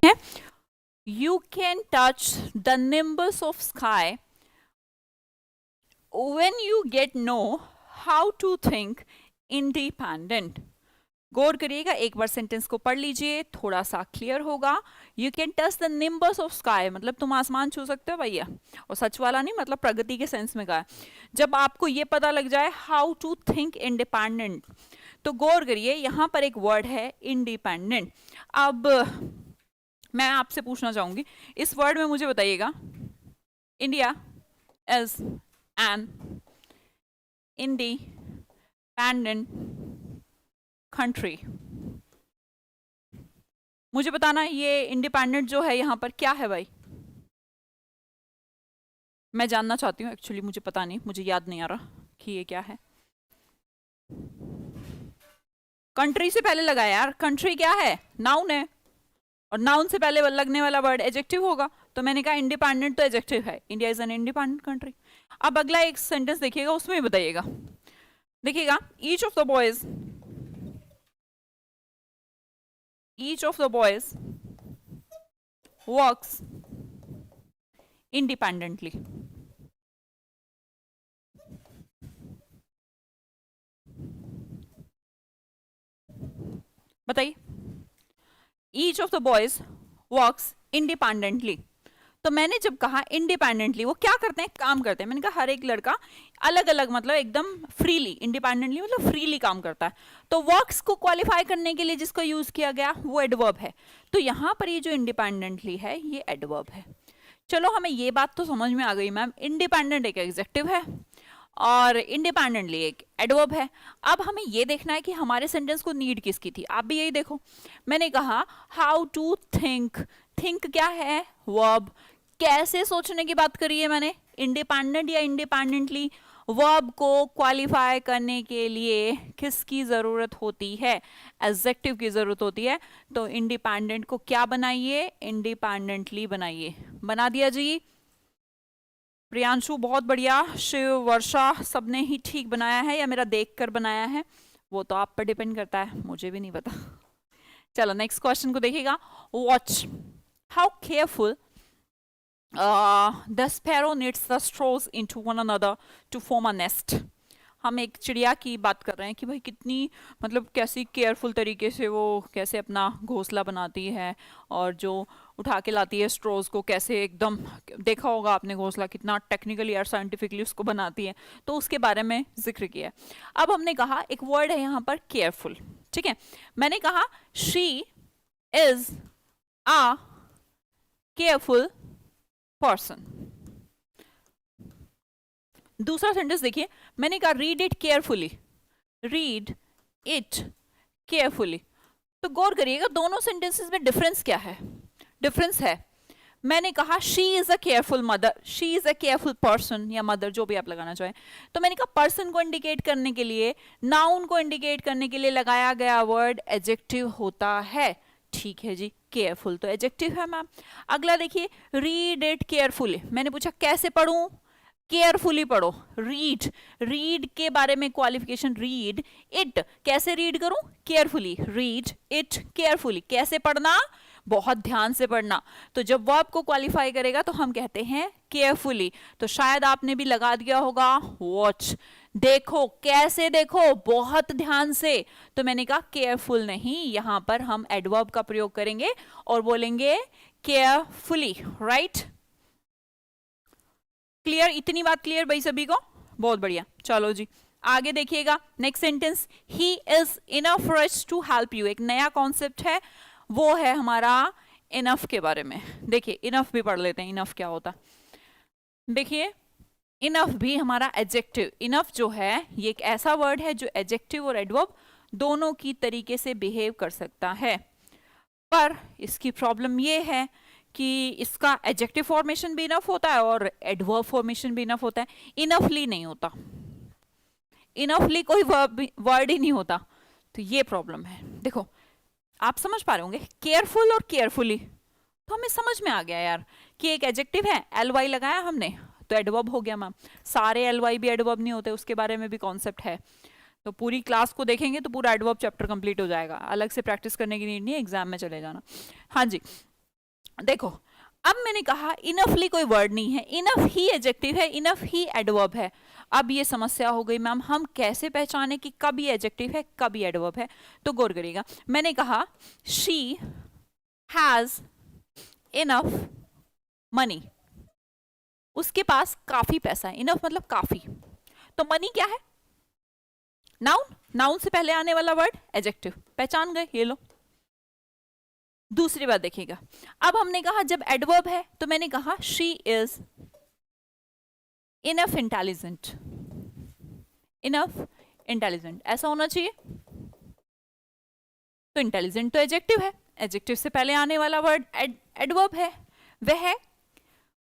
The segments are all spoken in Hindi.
हैं, you can touch the nimbus of sky when you get know how to think independent. गौर करिएगा, एक बार सेंटेंस को पढ़ लीजिए, थोड़ा सा क्लियर होगा। You can touch the nimbus of sky मतलब तुम आसमान छू सकते हो भैया, और सच वाला नहीं, मतलब प्रगति के सेंस में कहा। जब आपको ये पता लग जाए हाउ टू थिंक इंडिपेंडेंट, तो गौर करिए यहां पर एक वर्ड है इंडिपेंडेंट। अब मैं आपसे पूछना चाहूंगी, इस वर्ड में मुझे बताइएगा, India is an independent country. मुझे बताना ये इंडिपेंडेंट जो है यहां पर क्या है भाई, मैं जानना चाहती हूँ एक्चुअली, मुझे पता नहीं, मुझे याद नहीं आ रहा कि ये क्या है। कंट्री से पहले लगा यार, कंट्री क्या है, नाउन है, और नाउन से पहले लगने वाला वर्ड एडजेक्टिव होगा, तो मैंने कहा इंडिपेंडेंट तो एडजेक्टिव है, India is an independent country. अब अगला एक सेंटेंस देखिएगा, उसमें बताइएगा, देखिएगा, each of the boys works independently. बताइए, each of the boys works independently. तो मैंने जब कहा इंडिपेंडेंटली, वो क्या करते हैं, काम करते हैं। मैंने कहा हर एक लड़का अलग अलग, मतलब एकदम फ्रीली, इंडिपेंडेंटली मतलब फ्रीली काम करता है। तो वर्क्स को क्वालिफाई करने के लिए जिसका यूज किया गया वो एडवर्ब है। तो यहां पर ये जो इंडिपेंडेंटली है ये एडवर्ब है। चलो हमें ये बात तो समझ में आ गई मैम, इंडिपेंडेंट एक एडजेक्टिव है और इंडिपेंडेंटली एक एडवर्ब है। अब हमें ये देखना है कि हमारे सेंटेंस को नीड किसकी थी। आप भी यही देखो, मैंने कहा हाउ टू थिंक, थिंक क्या है, वर्ब। कैसे सोचने की बात करी है मैंने, इंडिपेंडेंट या इंडिपेंडेंटली। वर्ब को क्वालिफाई करने के लिए किसकी जरूरत होती है, एडजेक्टिव की जरूरत होती है। तो इंडिपेंडेंट को क्या बनाइए, इंडिपेंडेंटली बनाइए। बना दिया जी, प्रियांशु बहुत बढ़िया, शिव, वर्षा, सबने ही ठीक बनाया है या मेरा देखकर बनाया है, वो तो आप पर डिपेंड करता है, मुझे भी नहीं पता। चलो नेक्स्ट क्वेश्चन को देखिएगा, watch how careful the sparrow knits the straws into one another to form a nest। हम एक चिड़िया की बात कर रहे हैं कि भाई कितनी, मतलब कैसी केयरफुल तरीके से वो कैसे अपना घोंसला बनाती है, और जो उठा के लाती है स्ट्रोज को, कैसे एकदम, देखा होगा आपने घोंसला कितना टेक्निकली और साइंटिफिकली उसको बनाती है, तो उसके बारे में जिक्र किया है। अब हमने कहा एक वर्ड है यहाँ पर केयरफुल, ठीक है। मैंने कहा she is a careful person. दूसरा सेंटेंस देखिए, मैंने कहा read it carefully, read it carefully. तो गौर करिएगा दोनों सेंटेंसेस में डिफरेंस क्या है, डिफरेंस है। मैंने कहा she is a careful mother, she is a careful person या मदर, जो भी आप लगाना चाहें। तो मैंने कहा पर्सन को इंडिकेट करने के लिए, नाउन को इंडिकेट करने के लिए लगाया गया वर्ड एडजेक्टिव होता है। ठीक है जी, केयरफुल तो एडजेक्टिव है मैम। अगला देखिए, रीड इट केयरफुली। मैंने पूछा कैसे पढ़ूं, केयरफुली पढ़ो। रीड, रीड के बारे में क्वालिफिकेशन, रीड इट, कैसे रीड करूं, केयरफुली, रीड इट केयरफुली। कैसे पढ़ना, बहुत ध्यान से पढ़ना। तो जब वर्ब को क्वालिफाई करेगा तो हम कहते हैं केयरफुली। तो शायद आपने भी लगा दिया होगा वॉच, देखो, कैसे देखो, बहुत ध्यान से। तो मैंने कहा केयरफुल नहीं, यहां पर हम एडवर्ब का प्रयोग करेंगे और बोलेंगे केयरफुली, राइट। क्लियर, इतनी बात क्लियर भाई सभी को, बहुत बढ़िया। चलो जी आगे देखिएगा, next sentence, he is enough rich to help you. एक नया कॉन्सेप्ट है, वो है हमारा इनफ के बारे में। देखिए इनफ भी पढ़ लेते हैं, इनफ क्या होता। देखिए इनफ भी हमारा एडजेक्टिव, इनफ जो है ये एक ऐसा वर्ड है जो एडजेक्टिव और एडवर्ब दोनों की तरीके से बिहेव कर सकता है। पर इसकी प्रॉब्लम ये है कि इसका एडजेक्टिव फॉर्मेशन भी इनफ होता है और एडवर्ब फॉर्मेशन भी इनफ होता है, इनफली नहीं होता, इनफली कोई वर्ड ही नहीं होता। तो ये प्रॉब्लम है। देखो आप समझ पा रहे होंगे, केयरफुल और केयरफुली, तो हमें समझ में आ गया यार कि एक एडजेक्टिव है, एलवाई लगाया हमने तो एडवर्ब हो गया मैम। सारे एलवाई भी एडवर्ब नहीं होते, उसके बारे में भी कॉन्सेप्ट है। तो पूरी क्लास को देखेंगे तो पूरा एडवर्ब चैप्टर कंप्लीट हो जाएगा, अलग से प्रैक्टिस करने की नीड नहीं है, एग्जाम में चले जाना। हाँ जी, देखो अब मैंने कहा इनफली कोई वर्ड नहीं है, इनफ ही एडजेक्टिव है, इनफ ही एडवर्ब है। अब ये समस्या हो गई मैम हम कैसे पहचाने कि कब ये एडजेक्टिव है कब ये एडवर्ब है। तो गौर करिएगा, मैंने कहा शी हैज इनफ मनी, उसके पास काफी पैसा है, इनफ मतलब काफी, तो मनी क्या है? नाउन, नाउन से पहले आने वाला वर्ड एडजेक्टिव, पहचान गए, ये लो। दूसरी बात देखिएगा, अब हमने कहा जब एडवर्ब है तो मैंने कहा she is enough intelligent, enough intelligent ऐसा होना चाहिए। तो इंटेलिजेंट तो एडजेक्टिव है, एडजेक्टिव से पहले आने वाला वर्ड एडवर्ब है, वह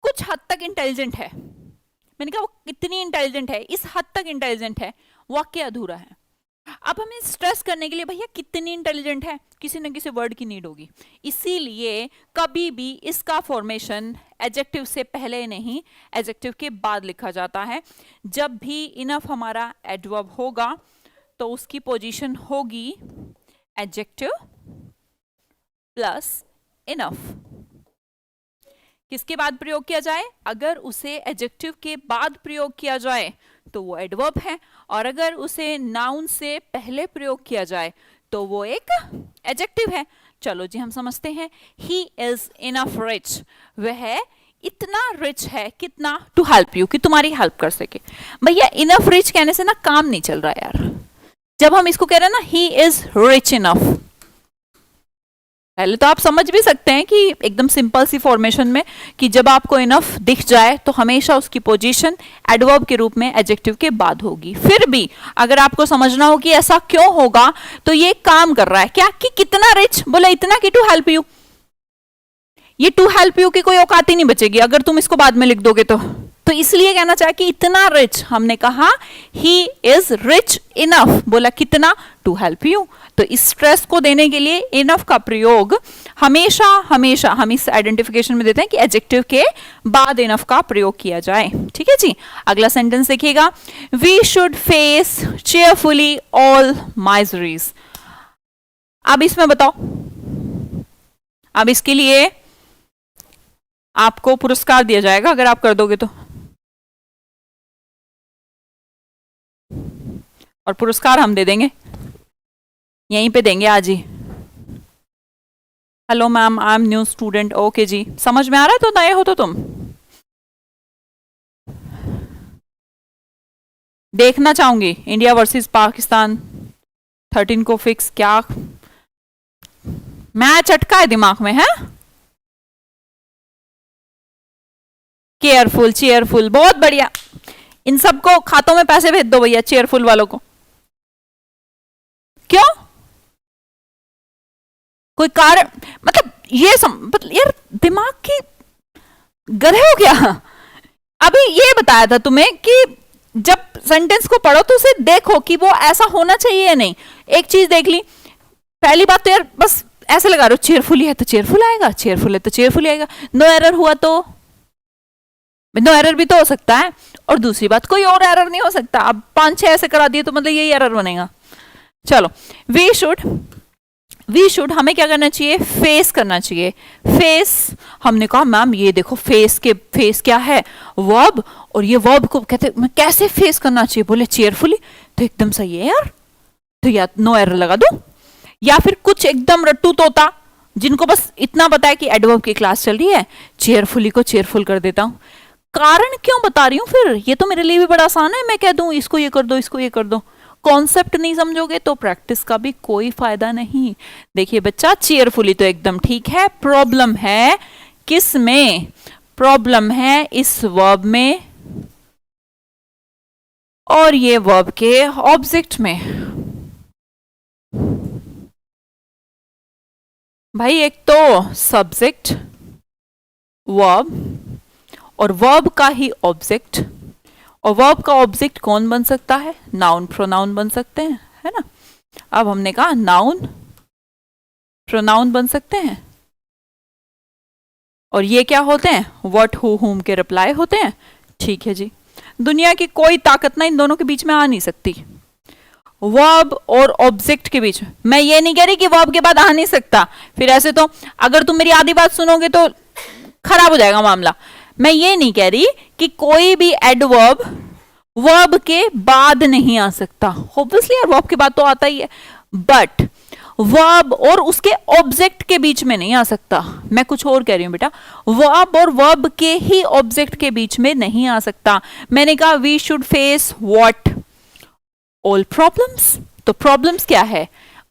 कुछ हद तक इंटेलिजेंट है। मैंने कहा वो कितनी इंटेलिजेंट है, इस हद तक इंटेलिजेंट है, वाक्य अधूरा है। अब हमें स्ट्रेस करने के लिए भैया कितनी इंटेलिजेंट है, किसी न किसी वर्ड की नीड होगी, इसीलिए कभी भी इसका फॉर्मेशन एडजेक्टिव से पहले नहीं एडजेक्टिव के बाद लिखा जाता है। जब भी इनफ हमारा एडवर्ब होगा तो उसकी पोजीशन होगी एडजेक्टिव प्लस इनफ। किसके बाद प्रयोग किया जाए? अगर उसे एडजेक्टिव के बाद प्रयोग किया जाए तो वो एडवर्ब है, और अगर उसे नाउन से पहले प्रयोग किया जाए तो वो एक एडजेक्टिव है। चलो जी हम समझते हैं, ही इज इनफ रिच, वह इतना रिच है, कितना? टू हेल्प यू, कि तुम्हारी हेल्प कर सके। भैया इनफ रिच कहने से ना काम नहीं चल रहा यार, जब हम इसको कह रहे हैं ना ही इज रिच इनफ, पहले तो आप समझ भी सकते हैं कि एकदम सिंपल सी फॉर्मेशन में कि जब आपको इनफ दिख जाए तो हमेशा उसकी पोजीशन एडवर्ब के रूप में एडजेक्टिव के बाद होगी। फिर भी अगर आपको समझना हो कि ऐसा क्यों होगा तो ये काम कर रहा है क्या कि कितना रिच, बोला इतना कि टू हेल्प यू, ये टू हेल्प यू की कोई औकात ही नहीं बचेगी अगर तुम इसको बाद में लिख दोगे तो इसलिए कहना चाहे कि इतना रिच, हमने कहा ही इज रिच इनफ, बोला कितना? To help you. तो इस स्ट्रेस को देने के लिए इनफ का प्रयोग हमेशा हमेशा हम इस आइडेंटिफिकेशन में देते हैं कि एडजेक्टिव के बाद इनफ का प्रयोग किया जाए। ठीक है जी, अगला सेंटेंस देखिएगा, we should face cheerfully all miseries. अब इसमें बताओ, अब इसके लिए आपको पुरस्कार दिया जाएगा अगर आप कर दोगे तो, और पुरस्कार हम दे देंगे, यहीं पे देंगे आज ही। Hello ma'am, I am new student. Okay जी, समझ में आ रहा है? तो नए हो तो तुम देखना चाहूंगी इंडिया वर्सेस पाकिस्तान 13 को फिक्स, क्या मैच अटका है दिमाग में है? केयरफुल, चेयरफुल, बहुत बढ़िया, इन सबको खातों में पैसे भेज दो भैया, चेयरफुल वालों को। क्यों? कोई कारण? मतलब ये मतलब यार दिमाग की गधे हो क्या? अभी ये बताया था तुम्हें कि जब सेंटेंस को पढ़ो तो उसे देखो कि वो ऐसा होना चाहिए या नहीं। एक चीज देख ली, पहली बात तो यार बस ऐसे लगा रहे हो चेयरफुल है तो चेयरफुल आएगा, चेयरफुल है तो चेयरफुल आएगा, नो एरर हुआ तो नो एरर भी तो हो सकता है, और दूसरी बात कोई और एरर नहीं हो सकता। अब 5-6 ऐसे करा दिए तो मतलब यही एरर बनेगा। चलो, वी शुड हमें क्या करना चाहिए? फेस करना चाहिए। फेस, हमने कहा मैम ये देखो फेस क्या है? वर्ब, और ये वर्ब को कहते कैसे फेस करना चाहिए? बोले चेयरफुली, तो एकदम सही है यार, तो या नो एरर लगा दो, या फिर कुछ एकदम रट्टू तोता जिनको बस इतना पता है कि एडवर्ब की क्लास चल रही है, चेयरफुली को चेयरफुल कर देता हूं। कारण क्यों बता रही हूं? फिर ये तो मेरे लिए भी बड़ा आसान है, मैं कह दूं इसको ये कर दो, इसको ये कर दो। कॉन्सेप्ट नहीं समझोगे तो प्रैक्टिस का भी कोई फायदा नहीं। देखिए बच्चा, चेयरफुली तो एकदम ठीक है, प्रॉब्लम है किस में? प्रॉब्लम है इस वर्ब में और ये वर्ब के ऑब्जेक्ट में। भाई एक तो सब्जेक्ट वर्ब और वर्ब का ही ऑब्जेक्ट, और वर्ब का ऑब्जेक्ट कौन बन सकता है? नाउन प्रोनाउन बन सकते हैं, है ना? अब हमने कहा नाउन प्रोनाउन बन सकते हैं, और ये क्या होते हैं? व्हाट, हु, हुम के रिप्लाई होते हैं। ठीक है जी, दुनिया की कोई ताकत ना इन दोनों के बीच में आ नहीं सकती। वर्ब और ऑब्जेक्ट के बीच। मैं ये नहीं कह रही कि वर्ब के बाद आ नहीं सकता, फिर ऐसे तो अगर तुम मेरी आधी बात सुनोगे तो खराब हो जाएगा मामला। मैं ये नहीं कह रही कि कोई भी एडवर्ब वर्ब के बाद नहीं आ सकता, ऑब्वियसली यार वर्ब के बाद तो आता ही है, बट वर्ब और उसके ऑब्जेक्ट के बीच में नहीं आ सकता। मैं कुछ और कह रही हूं बेटा, वर्ब और वर्ब के ही ऑब्जेक्ट के बीच में नहीं आ सकता। मैंने कहा we should face what, all problems. तो प्रॉब्लम्स क्या है,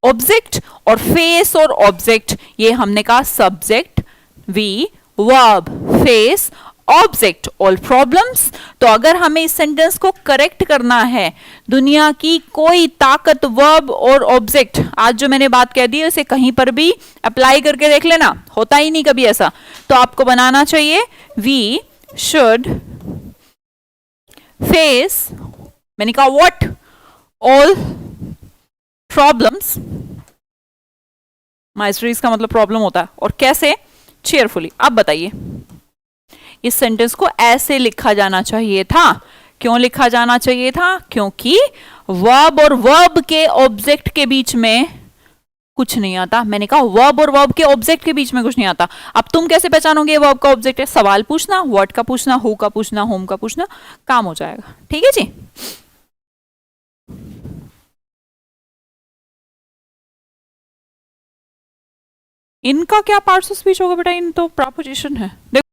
ऑब्जेक्ट, और फेस और ऑब्जेक्ट ये हमने कहा subject, we verb face object all problems. तो अगर हमें इस सेंटेंस को करेक्ट करना है, दुनिया की कोई ताकत वर्ब और ऑब्जेक्ट, आज जो मैंने बात कह दी है उसे कहीं पर भी अप्लाई करके देख लेना, होता ही नहीं कभी ऐसा। तो आपको बनाना चाहिए वी शुड फेस, मैंने कहा व्हाट, ऑल प्रॉब्लम्स। माइस्ट्रीज का मतलब प्रॉब्लम होता है, और कैसे, चेयरफुली। अब बताइए, इस सेंटेंस को ऐसे लिखा जाना चाहिए था। क्यों लिखा जाना चाहिए था, क्योंकि वर्ब और वर्ब के ऑब्जेक्ट के बीच में कुछ नहीं आता। मैंने कहा वर्ब और वर्ब के ऑब्जेक्ट के बीच में कुछ नहीं आता। अब तुम कैसे पहचानोगे वर्ब का ऑब्जेक्ट है, सवाल पूछना, व्हाट का पूछना, हु का पूछना, होम का पूछना, काम हो जाएगा। ठीक है जी। इनका क्या पार्ट्स ऑफ स्पीच होगा बेटा, इन तो प्रपोजिशन है।